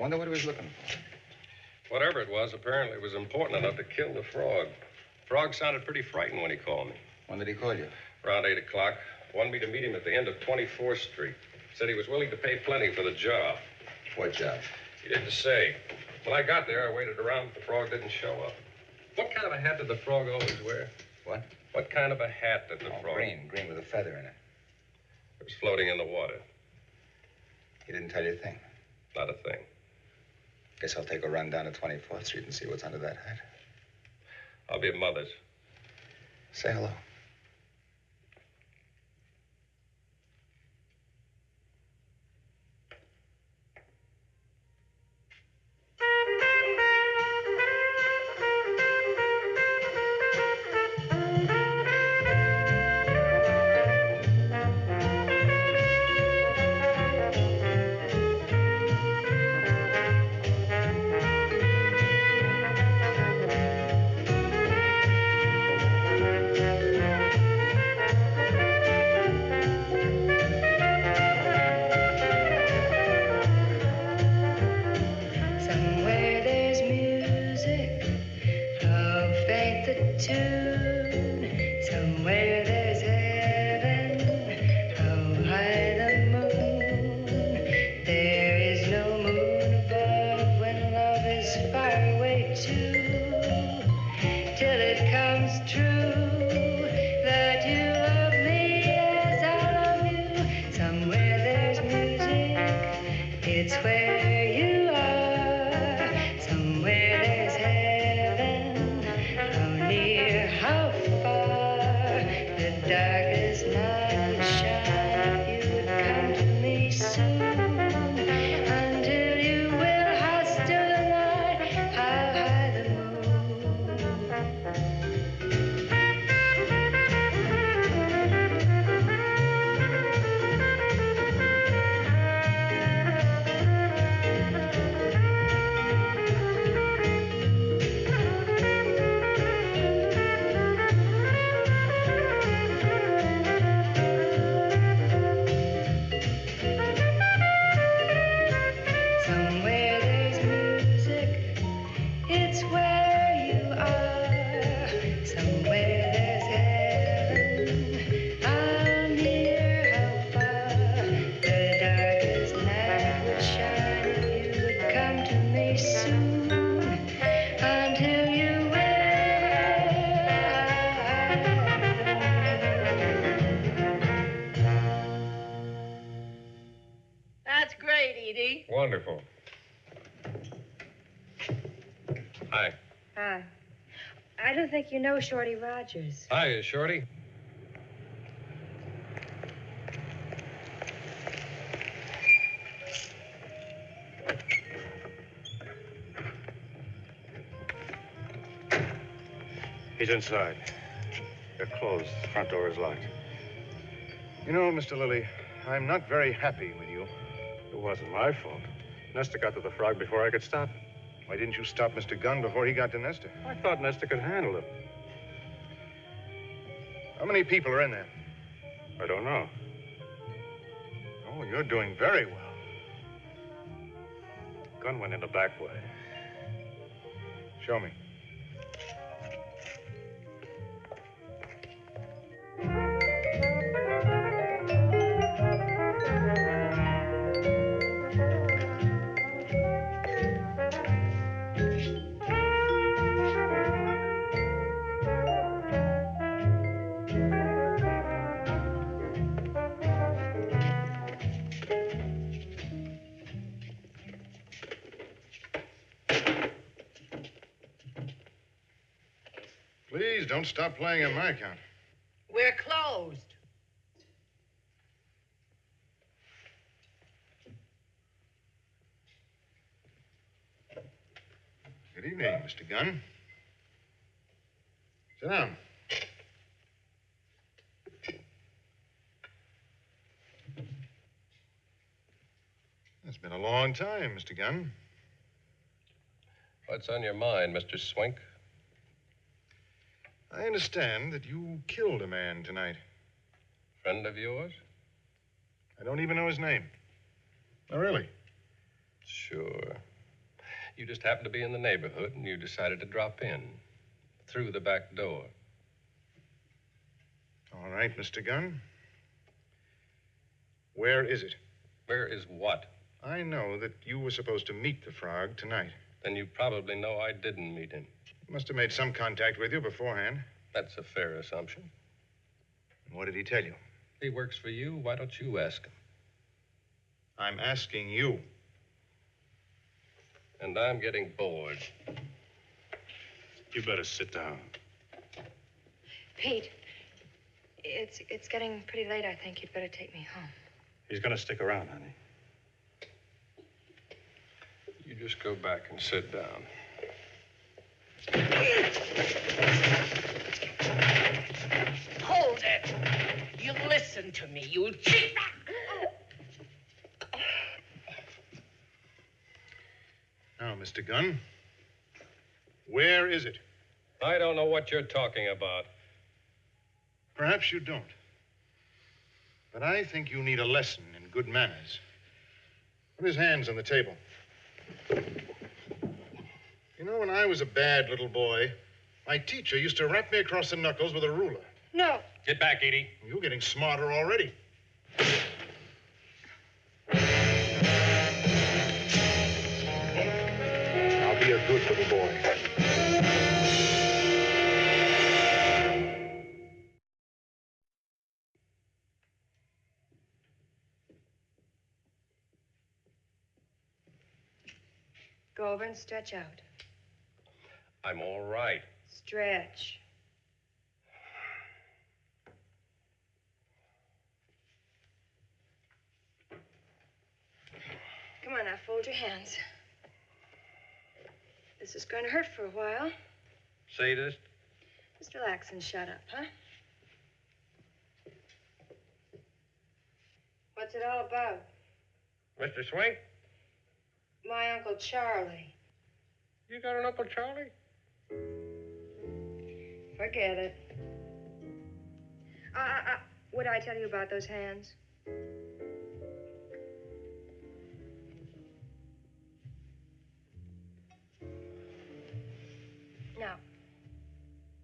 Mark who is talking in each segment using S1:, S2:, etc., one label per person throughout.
S1: Wonder what he was looking for.
S2: Whatever it was, apparently it was important enough to kill the frog. Frog sounded pretty frightened when he called me.
S1: When did he call you?
S2: Around 8 o'clock. Wanted me to meet him at the end of 24th Street. Said he was willing to pay plenty for the job.
S1: What job?
S2: He didn't say. When I got there, I waited around, but the frog didn't show up. What kind of a hat did the frog always wear?
S1: What?
S2: What kind of a hat did the frog?
S1: Green with a feather in it.
S2: It was floating in the water.
S1: He didn't tell you a thing?
S2: Not a thing.
S1: Guess I'll take a run down to 24th Street and see what's under that hat.
S2: I'll be at Mother's.
S1: Say hello.
S2: Wonderful. Hi.
S3: Hi. I don't think you know Shorty Rogers.
S2: Hi, Shorty.
S4: He's inside. They're closed. The front door is locked. You know, Mr. Lilly, I'm not very happy with you.
S5: It wasn't my fault. Nestor got to the frog before I could stop him.
S4: Why didn't you stop Mr. Gunn before he got to Nestor?
S5: I thought Nestor could handle it.
S4: How many people are in there?
S5: I don't know.
S4: Oh, you're doing very well.
S5: Gunn went in the back way.
S4: Show me. Please don't stop playing on my account.
S6: We're closed.
S4: Good evening, Mr. Gunn. Sit down. It's been a long time, Mr. Gunn.
S2: What's on your mind, Mr. Swink?
S4: I understand that you killed a man tonight.
S2: Friend of yours?
S4: I don't even know his name. Oh, really?
S2: Sure. You just happened to be in the neighborhood, and you decided to drop in. Through the back door.
S4: All right, Mr. Gunn. Where is it?
S2: Where is what?
S4: I know that you were supposed to meet the frog tonight.
S2: Then you probably know I didn't meet him.
S4: He must have made some contact with you beforehand.
S2: That's a fair assumption.
S4: And what did he tell you?
S2: He works for you. Why don't you ask him?
S4: I'm asking you.
S2: And I'm getting bored.
S5: You better sit down.
S3: Pete, it's getting pretty late. I think you'd better take me home.
S5: He's gonna stick around, honey.
S2: You just go back and sit down.
S6: Hold it. You listen to me, you cheat.
S4: Now, Mr. Gunn, where is it?
S2: I don't know what you're talking about.
S4: Perhaps you don't. But I think you need a lesson in good manners. Put his hands on the table. You know, when I was a bad little boy, my teacher used to rap me across the knuckles with a ruler.
S3: No.
S2: Get back, Edie.
S4: You're getting smarter already. I'll be a good little boy.
S3: Go over and stretch out.
S2: I'm all right.
S3: Stretch. Come on now, fold your hands. This is going to hurt for a while.
S2: Sadist?
S3: Just relax and shut up, huh? What's it all about?
S2: Mr. Swink?
S3: My Uncle Charlie.
S2: You got an Uncle Charlie?
S3: Forget it. What did I tell you about those hands? No.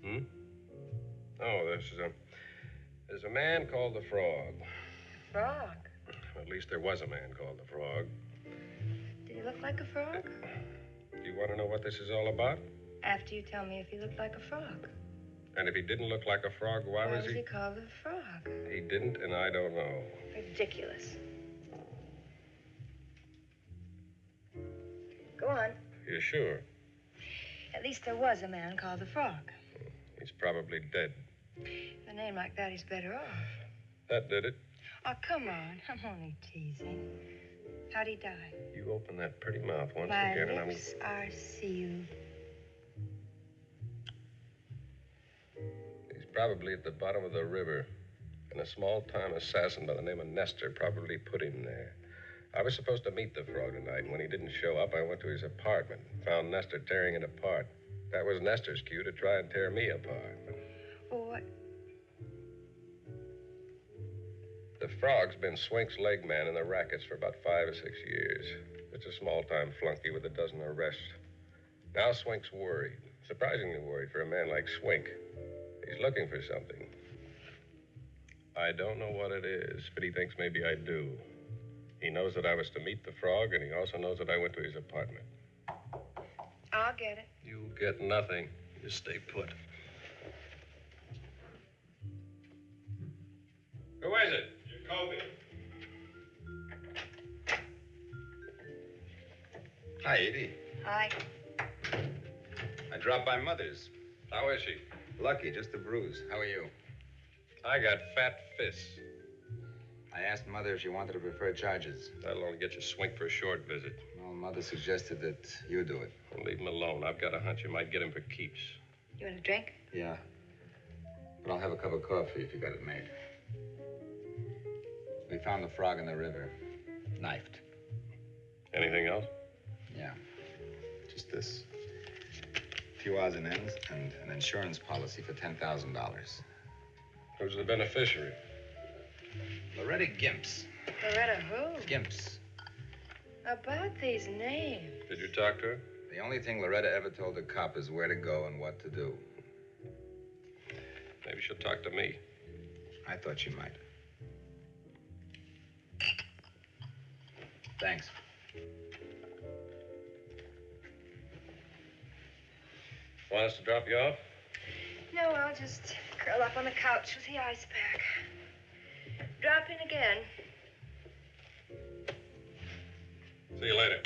S2: Hmm? Oh, there's a man called the Frog.
S3: Frog?
S2: At least there was a man called the Frog.
S3: Did he look like a frog?
S2: Do you want to know what this is all about?
S3: After you tell me if he looked like a frog.
S2: And if he didn't look like a frog, why was
S3: he called a frog?
S2: He didn't, and I don't know.
S3: Ridiculous. Go on.
S2: You sure?
S3: At least there was a man called the Frog.
S2: He's probably dead.
S3: With a name like that, he's better off.
S2: That did it.
S3: Oh, come on. I'm only teasing. How'd he die?
S2: You open that pretty mouth once
S3: My
S2: again, and I'm...
S3: lips are sealed.
S2: He's probably at the bottom of the river. And a small-time assassin by the name of Nestor probably put him there. I was supposed to meet the Frog tonight, and when he didn't show up, I went to his apartment, found Nestor tearing it apart. That was Nestor's cue to try and tear me apart.
S3: Oh, what?
S2: The Frog's been Swink's leg man in the rackets for about 5 or 6 years. Just a small-time flunky with a dozen arrests. Now Swink's worried. Surprisingly worried for a man like Swink. He's looking for something. I don't know what it is, but he thinks maybe I do. He knows that I was to meet the Frog, and he also knows that I went to his apartment.
S3: I'll get it.
S2: You'll get nothing. You stay put. Who is it? Jacoby.
S1: Hi, Edie.
S3: Hi.
S1: I dropped by Mother's.
S2: How is she?
S1: Lucky, just a bruise. How are you?
S2: I got fat fists.
S1: I asked Mother if she wanted to prefer charges.
S2: That'll only get you Swink for a short visit.
S1: Well, Mother suggested that you do it.
S2: Well, leave him alone. I've got a hunch you might get him for keeps.
S3: You want a drink?
S1: Yeah. But I'll have a cup of coffee if you got it made. We found the Frog in the river. Knifed.
S2: Anything else?
S1: Yeah. Just this. A few odds and ends and an insurance policy for $10,000.
S2: Who's the beneficiary?
S1: Loretta Gimps.
S3: Loretta who?
S1: Gimps.
S3: About these names.
S2: Did you talk to her?
S1: The only thing Loretta ever told the cop is where to go and what to do.
S2: Maybe she'll talk to me.
S1: I thought she might. Thanks.
S2: Want us to drop you off?
S3: No, I'll just curl up on the couch with the ice pack. Drop in again.
S2: See you later.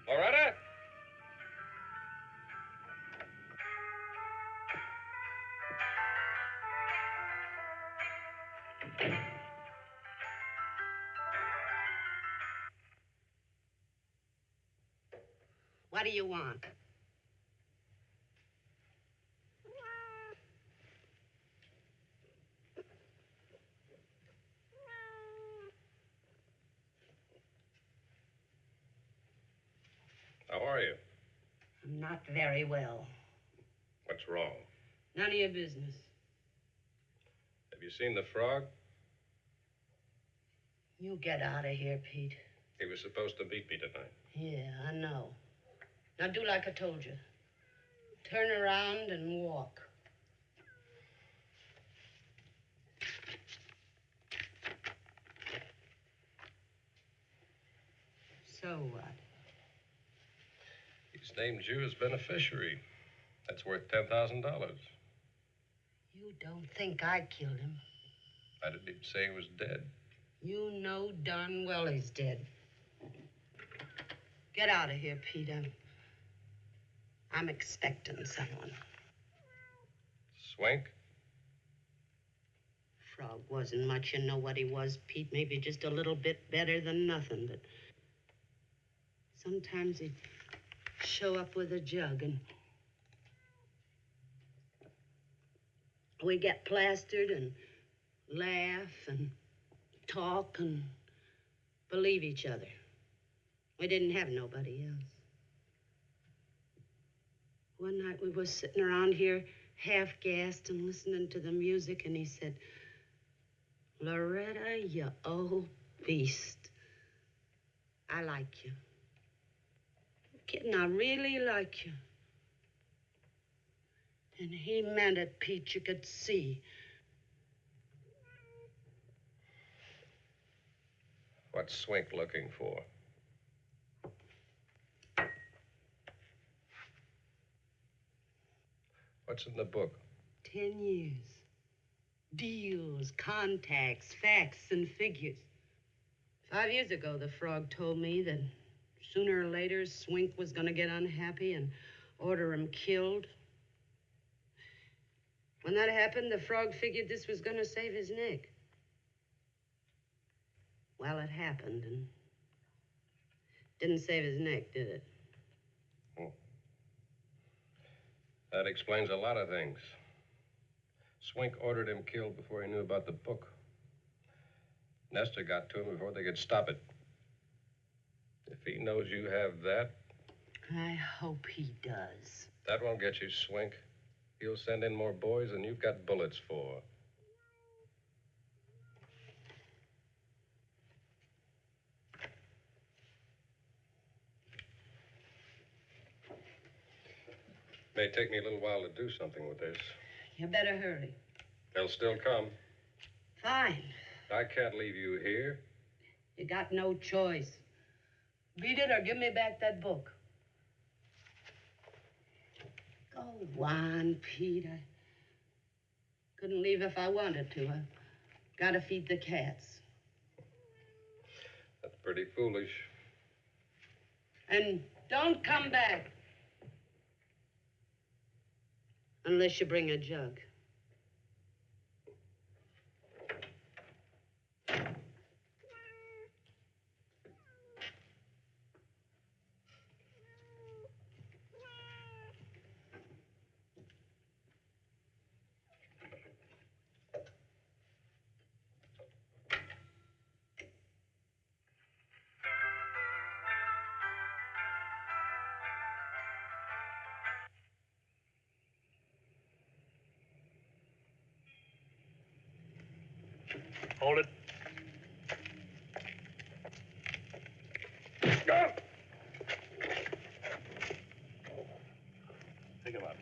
S2: Loretta?
S6: What do you want?
S2: How are you?
S6: I'm not very well.
S2: What's wrong?
S6: None of your business.
S2: Have you seen the frog?
S6: You get out of here, Pete.
S2: He was supposed to meet me tonight.
S6: Yeah, I know. Now do like I told you. Turn around and walk. So what?
S2: He's named you as beneficiary. That's worth $10,000.
S6: You don't think I killed him?
S2: I didn't even say he was dead.
S6: You know darn well he's dead. Get out of here, Peter. I'm expecting someone.
S2: Swank?
S6: Frog wasn't much. You know what he was, Pete. Maybe just a little bit better than nothing, but sometimes he'd show up with a jug and we get plastered and laugh and talk and believe each other. We didn't have nobody else. One night we was sitting around here half-gassed and listening to the music, and he said, Loretta, you old beast. I like you. I'm kidding, I really like you. And he meant it, Pete, you could see.
S2: What's Swink looking for? What's in the book?
S6: 10 years. Deals, contacts, facts, and figures. 5 years ago, the frog told me that sooner or later, Swink was going to get unhappy and order him killed. When that happened, the frog figured this was going to save his neck. Well, it happened, and didn't save his neck, did it?
S2: That explains a lot of things. Swink ordered him killed before he knew about the book. Nestor got to him before they could stop it. If he knows you have that...
S6: I hope he does.
S2: That won't get you, Swink. He'll send in more boys than you've got bullets for. May take me a little while to do something with this.
S6: You better hurry.
S2: They'll still come.
S6: Fine.
S2: I can't leave you here.
S6: You got no choice. Beat it or give me back that book. Go on, Pete. I couldn't leave if I wanted to. I gotta feed the cats.
S2: That's pretty foolish.
S6: And don't come back. Unless you bring a jug.
S5: Hold it.
S2: Go!
S5: Take him up.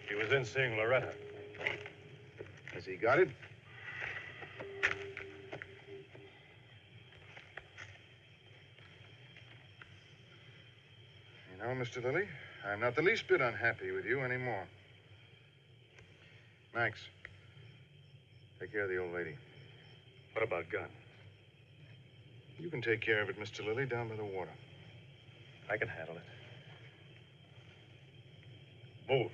S5: He was in seeing Loretta.
S4: Has he got it? You know, Mr. Lilly, I'm not the least bit unhappy with you anymore. Max, take care of the old lady.
S5: What about Gunn?
S4: You can take care of it, Mr. Lilly, down by the water.
S5: I can handle it. Move.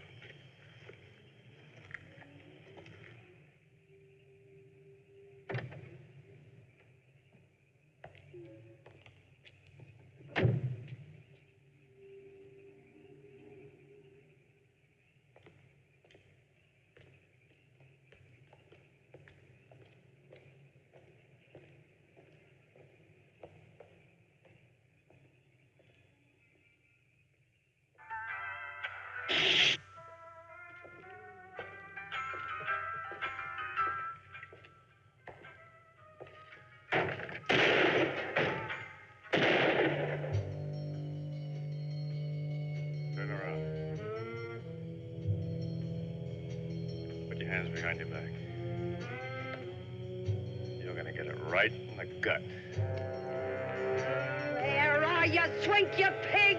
S5: Turn around. Put your hands behind your back. You're gonna get it right in the gut.
S3: Where are you, Swink, you pig?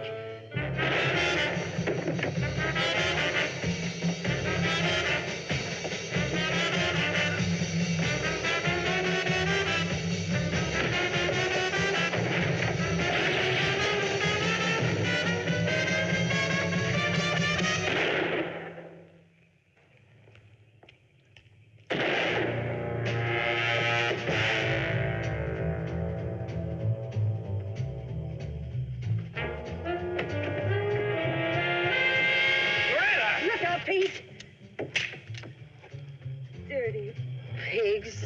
S3: Look out, Pete. Dirty pigs.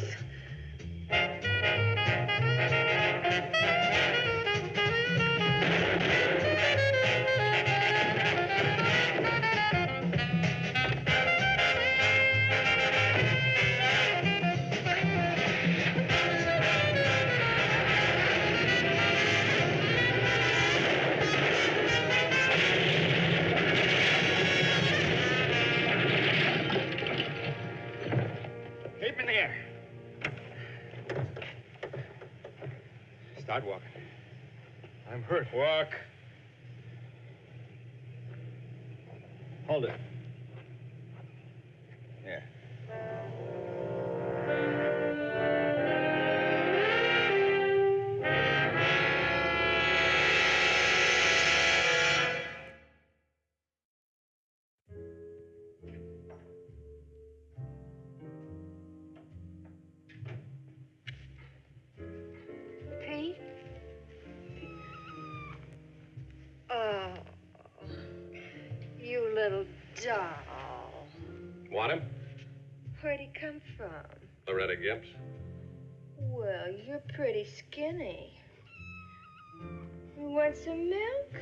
S1: Keep him in the air. Start walking.
S4: I'm hurt.
S1: Walk. Hold it. Yeah.
S3: Pete? Oh, you little doll.
S2: Want him?
S3: Where'd he come from?
S2: Loretta Gibbs?
S3: Well, you're pretty skinny. You want some milk?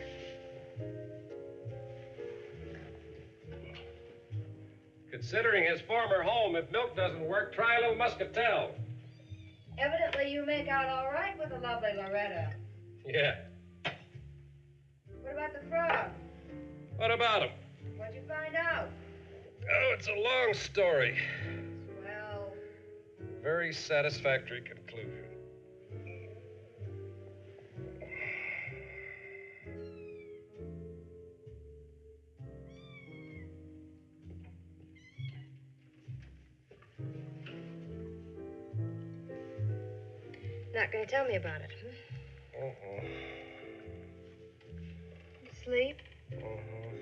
S2: Considering his former home, if milk doesn't work, try a little muscatel.
S3: Evidently, you make out all right with the lovely Loretta.
S2: Yeah.
S3: What about the frog?
S2: What about him?
S3: What'd you find out?
S2: Oh, it's a long story.
S3: Well,
S2: Very satisfactory conclusion.
S3: not gonna tell me about it, huh?
S2: Uh-uh.
S3: You sleep?
S2: Uh-huh.